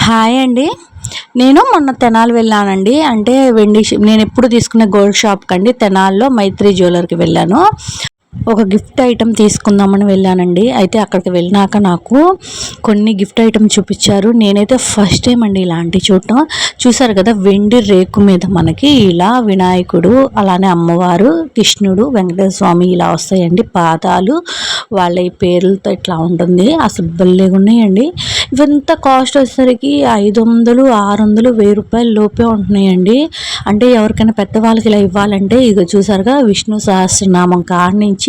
Hi అండి. నేను మొన్న తెనాలి వెళ్ళానండి. అంటే నేను ఎప్పుడు తీసుకునే గోల్డ్ షాప్కి అండి, తెనాల్లో మైత్రి జ్యువెలర్కి వెళ్ళాను. ఒక గిఫ్ట్ ఐటెం తీసుకుందామని వెళ్ళానండి. అయితే అక్కడికి వెళ్ళినాక నాకు కొన్ని గిఫ్ట్ ఐటెం చూపించారు. నేనైతే ఫస్ట్ టైం అండి ఇలాంటివి చూడటం. చూసారు కదా, వెండి రేకు మీద మనకి ఇలా వినాయకుడు, అలానే అమ్మవారు, కృష్ణుడు, వెంకటేశ్వర స్వామి ఇలా వస్తాయండి. పాదాలు వాళ్ళ ఈ పేర్లతో ఇట్లా ఉంటుంది. అసలు భలేగా ఉన్నాయండి. ఇవంతా కాస్ట్ వచ్చేసరికి 500, 600, 1000 రూపాయల లోపే ఉంటున్నాయండి. అంటే ఎవరికైనా పెద్దవాళ్ళకి ఇలా ఇవ్వాలంటే ఇక చూసారుగా, విష్ణు సహస్రనామం కాడి నుంచి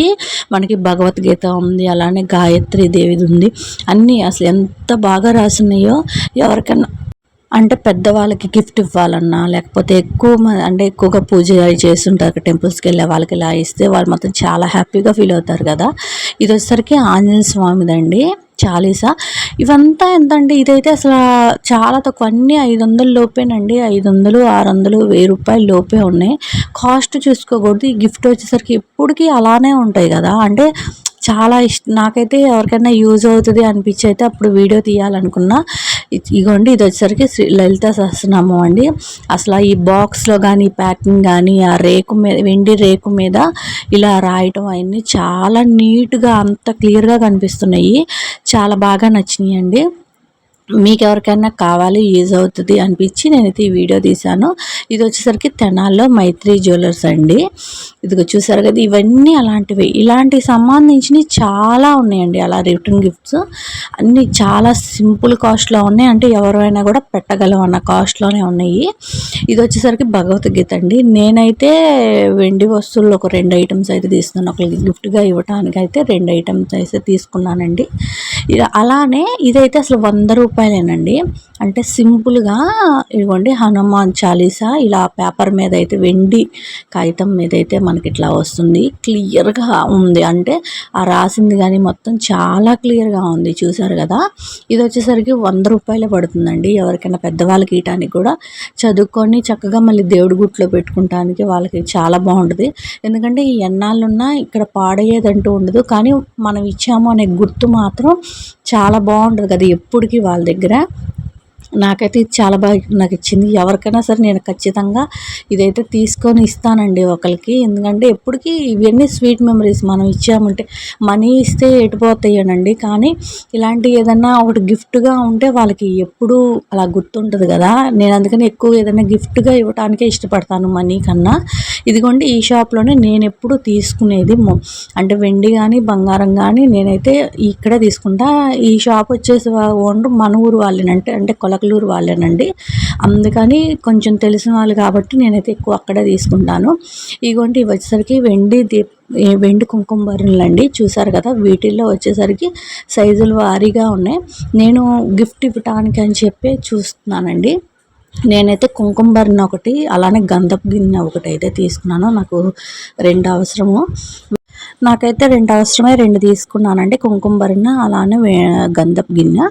మనకి భగవద్గీత ఉంది, అలానే గాయత్రి దేవిది ఉంది. అన్నీ అసలు ఎంత బాగా రాసున్నాయో. ఎవరికైనా అంటే పెద్దవాళ్ళకి గిఫ్ట్ ఇవ్వాలన్నా, లేకపోతే ఎక్కువగా పూజ చేస్తుంటారు టెంపుల్స్కి వెళ్ళే వాళ్ళకి ఇలా ఇస్తే వాళ్ళు మాత్రం చాలా హ్యాపీగా ఫీల్ అవుతారు కదా. ఇది వచ్చేసరికి ఆంజనేయ స్వామిదండి చాలీసా. ఇవంతా ఎంతండి, ఇదైతే అసలు చాలా తక్కువ, అన్నీ 500 లోపేనండి. 500, 600, 1000 రూపాయల లోపే ఉన్నాయి. కాస్ట్ చూసుకోకూడదు. ఈ గిఫ్ట్ వచ్చేసరికి ఎప్పటికీ అలానే ఉంటాయి కదా. అంటే చాలా నాకైతే ఎవరికైనా యూజ్ అవుతుంది అనిపించి అయితే అప్పుడు వీడియో తీయాలనుకున్నా. ఇగోండి, ఇది వచ్చేసరికి శ్రీ లలిత సహస్రనామం అండి. అసలు ఈ బాక్స్లో కానీ, ప్యాకింగ్ కానీ, ఆ రేకు మీద, వెండి రేకు మీద ఇలా రాయటం అవన్నీ చాలా నీట్గా, అంత క్లియర్గా కనిపిస్తున్నాయి. చాలా బాగా నచ్చినాయి అండి. మీకు ఎవరికైనా కావాలి, యూజ్ అవుతుంది అనిపించి నేనైతే ఈ వీడియో తీశాను. ఇది వచ్చేసరికి తెనాల్లో మైత్రి జ్యువెలర్స్ అండి. ఇదిగో చూసారు కదా, ఇవన్నీ అలాంటివి. ఇలాంటివి సంబంధించినవి చాలా ఉన్నాయండి. అలా రిటర్న్ గిఫ్ట్స్ అన్నీ చాలా సింపుల్ కాస్ట్లో ఉన్నాయి. అంటే ఎవరైనా కూడా పెట్టగలం అన్న కాస్ట్లోనే ఉన్నాయి. ఇది వచ్చేసరికి భగవద్గీత అండి. నేనైతే వెండి వస్తువులు ఒక 2 ఐటమ్స్ అయితే తీసుకున్నాను. ఒకరికి గిఫ్ట్గా ఇవ్వడానికి అయితే 2 ఐటమ్స్ అయితే తీసుకున్నానండి. అలానే ఇదైతే అసలు 100 రూపాయలేనండి. అంటే సింపుల్గా ఇదిగోండి, హనుమాన్ చాలీసా ఇలా పేపర్ మీద అయితే, వెండి కాగితం మీద అయితే మనకి ఇట్లా వస్తుంది. క్లియర్గా ఉంది. అంటే ఆ రాసింది కానీ మొత్తం చాలా క్లియర్గా ఉంది. చూసారు కదా. ఇది వచ్చేసరికి 100 రూపాయలే పడుతుందండి. ఎవరికైనా పెద్దవాళ్ళకి ఇయటానికి కూడా, చదువుకొని చక్కగా మళ్ళీ దేవుడి గుట్లో పెట్టుకుంటానికి వాళ్ళకి చాలా బాగుంటుంది. ఎందుకంటే ఈ ఎన్నాళ్ళున్నా ఇక్కడ పాడయ్యేదంటూ ఉండదు. కానీ మనం ఇచ్చాము అనే గుర్తు మాత్రం చాలా బాగుంటుంది కదా ఎప్పటికీ వాళ్ళ దగ్గర. నాకైతే ఇది చాలా బాగా నాకు ఇచ్చింది. ఎవరికైనా సరే నేను ఖచ్చితంగా ఇదైతే తీసుకొని ఇస్తానండి ఒకరికి. ఎందుకంటే ఎప్పటికీ ఇవన్నీ స్వీట్ మెమరీస్. మనం ఇచ్చామంటే మనీ ఇస్తే ఎటుపోతాయనండి, కానీ ఇలాంటి ఏదన్నా ఒకటి గిఫ్ట్గా ఉంటే వాళ్ళకి ఎప్పుడూ అలా గుర్తుంటుంది కదా. నేను అందుకని ఎక్కువ ఏదైనా గిఫ్ట్గా ఇవ్వడానికే ఇష్టపడతాను మనీ కన్నా. ఇదిగోండి, ఈ షాప్లోనే నేను ఎప్పుడు తీసుకునేది అంటే వెండి కానీ, బంగారం కానీ నేనైతే ఇక్కడే తీసుకుంటా. ఈ షాప్ వచ్చేసి ఓనర్ మన ఊరు వాళ్ళేనంటే, అంటే కొలకలూరు వాళ్ళేనండి. అందుకని కొంచెం తెలిసిన వాళ్ళు కాబట్టి నేనైతే ఎక్కువ అక్కడే తీసుకుంటాను. ఇగోండి, ఇవి వచ్చేసరికి వెండి కుంకుమ బరిణలు అండి. చూసారు కదా, వీటిల్లో వచ్చేసరికి సైజులు వారీగా ఉన్నాయి. నేను గిఫ్ట్ ఇవ్వటానికి అని చెప్పి చూస్తున్నానండి. నేనైతే కుంకుమ బరిణ ఒకటి, అలానే గంధపు గిన్నె ఒకటి అయితే తీసుకున్నాను. నాకు 2 అవసరము. నాకైతే 2 అవసరమే, 2 తీసుకున్నానండి. కుంకుమ బరిణ, అలానే గంధపు గిన్నె.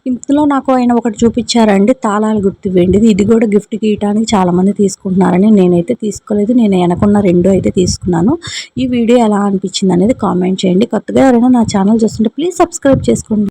ఇందులో నాకు ఆయన ఒకటి చూపించారండి, తాళాలు గుర్తు వెండిది. ఇది కూడా గిఫ్ట్కి ఇవ్వడానికి చాలామంది తీసుకుంటున్నారని. నేనైతే తీసుకోలేదు. నేను వెనకున్న 2 అయితే తీసుకున్నాను. ఈ వీడియో ఎలా అనిపించింది అనేది కామెంట్ చేయండి. కొత్తగా ఎవరైనా నా ఛానల్ చూస్తుంటే ప్లీజ్ సబ్స్క్రైబ్ చేసుకోండి.